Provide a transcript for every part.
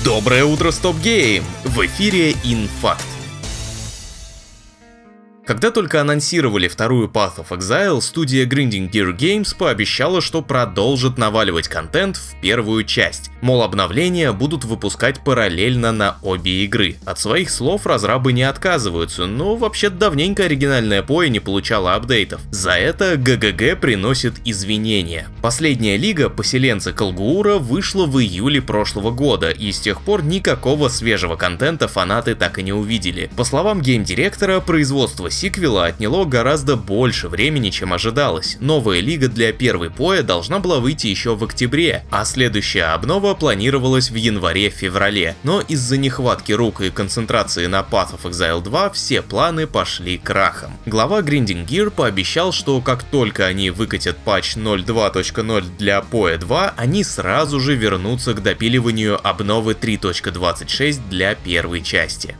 Доброе утро, Стоп Гейм! В эфире Инфакт. Когда только анонсировали вторую Path of Exile, студия Grinding Gear Games пообещала, что продолжит наваливать контент в первую часть. Мол, обновления будут выпускать параллельно на обе игры. От своих слов разрабы не отказываются, но вообще давненько оригинальная PoE не получала апдейтов. За это ГГГ приносит извинения. Последняя лига, поселенцы Колгуура, вышла в июле прошлого года, и с тех пор никакого свежего контента фанаты так и не увидели. По словам гейм-директора, производство сиквела отняло гораздо больше времени, чем ожидалось. Новая лига для первой PoE должна была выйти еще в октябре, а следующая обнова планировалась в январе-феврале. Но из-за нехватки рук и концентрации на Path of Exile 2 все планы пошли крахом. Глава Grinding Gear пообещал, что как только они выкатят патч 0.2.0 для PoE 2, они сразу же вернутся к допиливанию обновы 3.26 для первой части.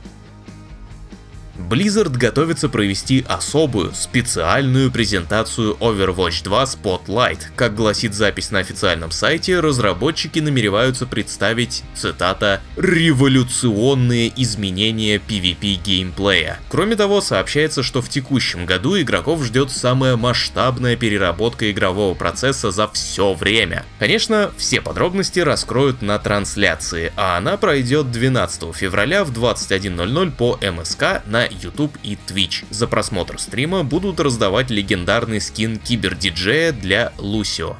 Blizzard готовится провести особую, специальную презентацию Overwatch 2 Spotlight. Как гласит запись на официальном сайте, разработчики намереваются представить, цитата, «революционные изменения PvP геймплея». Кроме того, сообщается, что в текущем году игроков ждет самая масштабная переработка игрового процесса за все время. Конечно, все подробности раскроют на трансляции, а она пройдет 12 февраля в 21:00 по МСК на YouTube и Twitch. За просмотр стрима будут раздавать легендарный скин кибердиджея для Лусио.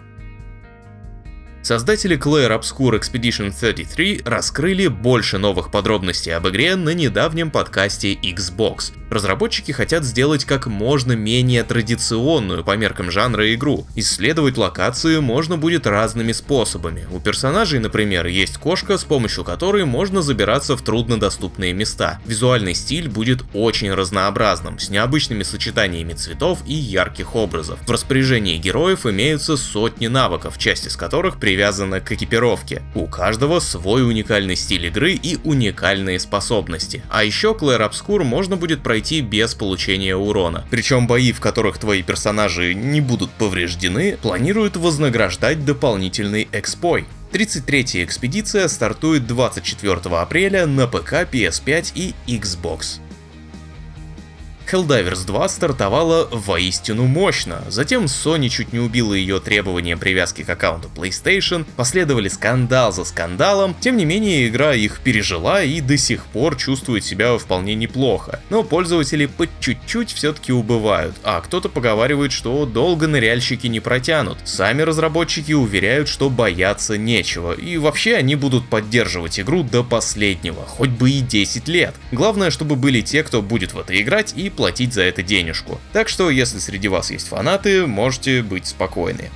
Создатели Clair Obscur Expedition 33 раскрыли больше новых подробностей об игре на недавнем подкасте Xbox. Разработчики хотят сделать как можно менее традиционную по меркам жанра игру. Исследовать локации можно будет разными способами. У персонажей, например, есть кошка, с помощью которой можно забираться в труднодоступные места. Визуальный стиль будет очень разнообразным, с необычными сочетаниями цветов и ярких образов. В распоряжении героев имеются сотни навыков, часть из которых привязана к экипировке. У каждого свой уникальный стиль игры и уникальные способности. А еще Clair Obscur можно будет пройти без получения урона. Причем бои, в которых твои персонажи не будут повреждены, планируют вознаграждать дополнительной экспой. 33-я экспедиция стартует 24 апреля на ПК, PS5 и Xbox. Helldivers 2 стартовала воистину мощно, затем Sony чуть не убила ее требованием привязки к аккаунту PlayStation, последовали скандал за скандалом, тем не менее игра их пережила и до сих пор чувствует себя вполне неплохо, но пользователи по чуть-чуть все-таки убывают, а кто-то поговаривает, что долго ныряльщики не протянут. Сами разработчики уверяют, что бояться нечего, и вообще они будут поддерживать игру до последнего, хоть бы и 10 лет. Главное, чтобы были те, кто будет в это играть и платить за это денежку. Так что, если среди вас есть фанаты, можете быть спокойны.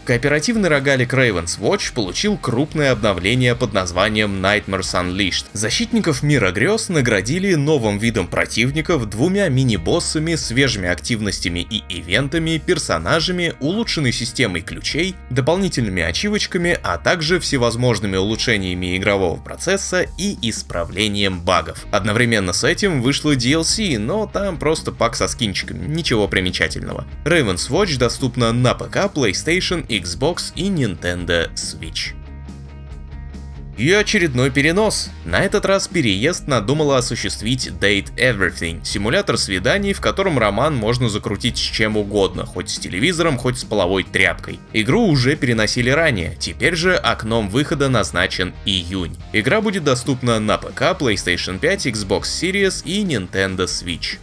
Кооперативный рогалик Raven's Watch получил крупное обновление под названием Nightmares Unleashed. Защитников мира грез наградили новым видом противников, двумя мини-боссами, свежими активностями и ивентами, персонажами, улучшенной системой ключей, дополнительными ачивочками, а также всевозможными улучшениями игрового процесса и исправлением багов. Одновременно с этим вышло DLC, но там просто пак со скинчиками, ничего примечательного. Raven's Watch доступна на ПК, PlayStation, Xbox и Nintendo Switch. И очередной перенос. На этот раз переезд надумала осуществить Date Everything, симулятор свиданий, в котором роман можно закрутить с чем угодно, хоть с телевизором, хоть с половой тряпкой. Игру уже переносили ранее, теперь же окном выхода назначен июнь. Игра будет доступна на ПК, PlayStation 5, Xbox Series и Nintendo Switch.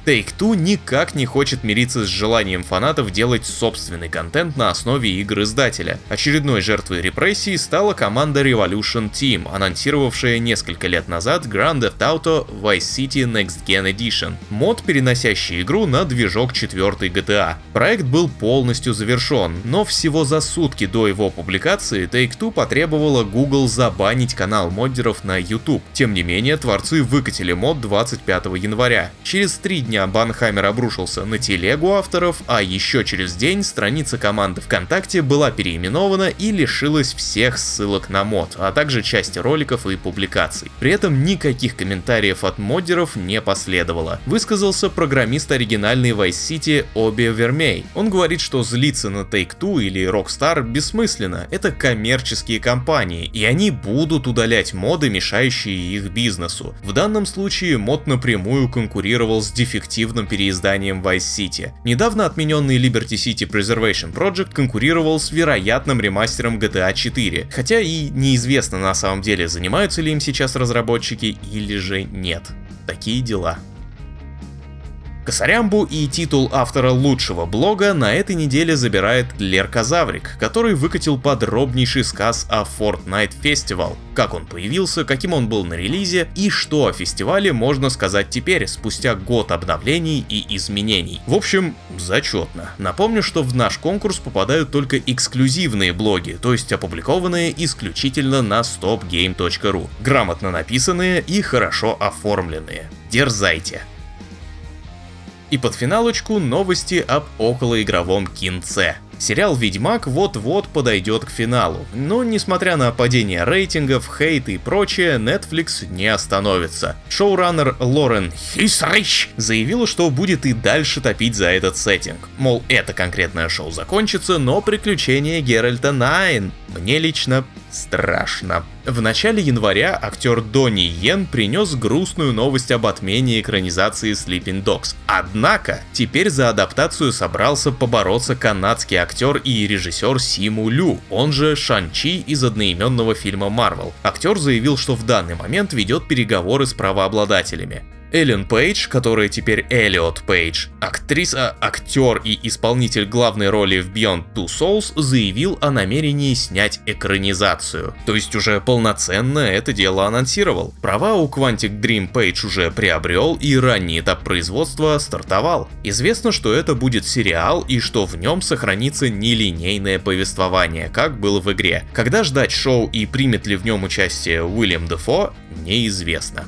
Take-Two никак не хочет мириться с желанием фанатов делать собственный контент на основе игр издателя. Очередной жертвой репрессий стала команда Revolution Team, анонсировавшая несколько лет назад Grand Theft Auto Vice City Next Gen Edition, мод, переносящий игру на движок 4-й GTA. Проект был полностью завершен, но всего за сутки до его публикации Take-Two потребовала Google забанить канал моддеров на YouTube. Тем не менее, творцы выкатили мод 25 января. Через 3 дня дня Банхаммер обрушился на телегу авторов, а еще через день страница команды ВКонтакте была переименована и лишилась всех ссылок на мод, а также части роликов и публикаций. При этом никаких комментариев от моддеров не последовало. Высказался программист оригинальной Vice City Оби Вермей. Он говорит, что злиться на Take-Two или Rockstar бессмысленно, это коммерческие компании, и они будут удалять моды, мешающие их бизнесу. В данном случае мод напрямую конкурировал с дефективным переизданием Vice City. Недавно отмененный Liberty City Preservation Project конкурировал с вероятным ремастером GTA 4, хотя и неизвестно на самом деле, занимаются ли им сейчас разработчики или же нет. Такие дела. Косарямбу и титул автора лучшего блога на этой неделе забирает Леркозаврик, который выкатил подробнейший сказ о Fortnite Festival, как он появился, каким он был на релизе и что о фестивале можно сказать теперь, спустя год обновлений и изменений. В общем, зачетно. Напомню, что в наш конкурс попадают только эксклюзивные блоги, то есть опубликованные исключительно на stopgame.ru, грамотно написанные и хорошо оформленные. Дерзайте! И под финалочку новости об околоигровом кинце. Сериал «Ведьмак» вот-вот подойдет к финалу, но несмотря на падение рейтингов, хейт и прочее, Netflix не остановится. Шоураннер Лорен Хисрич заявила, что будет и дальше топить за этот сеттинг. Мол, это конкретное шоу закончится, но приключения Геральта Найн мне лично страшно. В начале января актер Донни Йен принес грустную новость об отмене экранизации Sleeping Dogs. Однако, теперь за адаптацию собрался побороться канадский актер и режиссер Симу Лю, он же Шан-Чи из одноименного фильма Marvel. Актер заявил, что в данный момент ведет переговоры с правообладателями. Эллен Пейдж, которая теперь Эллиот Пейдж, актриса, актер и исполнитель главной роли в Beyond Two Souls, заявил о намерении снять экранизацию. То есть уже полноценно это дело анонсировал. Права у Quantic Dream Пейдж уже приобрел и ранний этап производства стартовал. Известно, что это будет сериал и что в нем сохранится нелинейное повествование, как было в игре. Когда ждать шоу и примет ли в нем участие Уильям Дефо, неизвестно.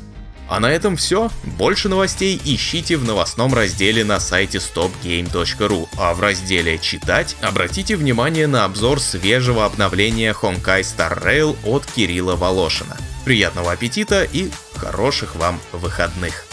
А на этом все. Больше новостей ищите в новостном разделе на сайте stopgame.ru, а в разделе «Читать» обратите внимание на обзор свежего обновления Honkai Star Rail от Кирилла Волошина. Приятного аппетита и хороших вам выходных!